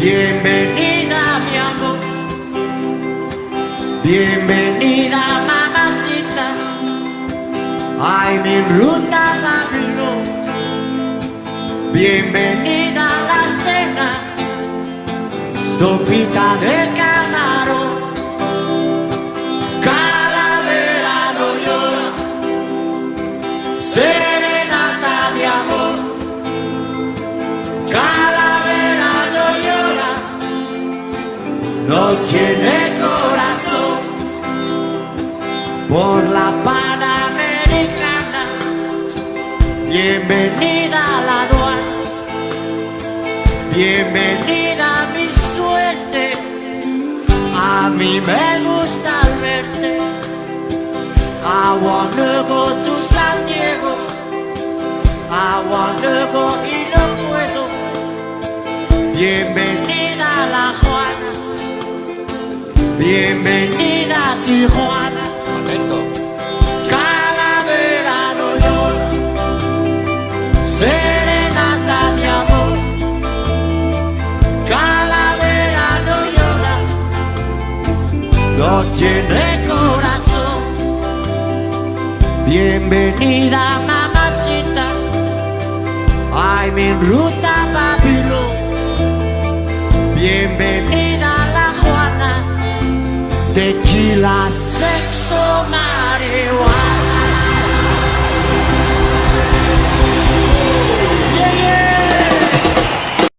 Bienvenida, mi amor. Bienvenida, mamacita. Ay, mi ruta Babylon. Bienvenida a la cena. Sopita de camarón. Calavera no llora. Serenata de amor. Calavera no llora. No tiene corazón. Por la Panamericana. Bienvenida a la aduana. Bienvenida a mi suerte. A mí me gusta al verte. I wanna go to San Diego. I wanna go y no puedo. Bienvenida a La Juana. Bienvenida a Tijuana. Atento. Calavera no llora. Serenata de amor. Calavera no llora. No tiene corazón. Bienvenida, mamacita. Ay, mi ruta Babylon. Bienvenida a La Juana. Tequila, sexo,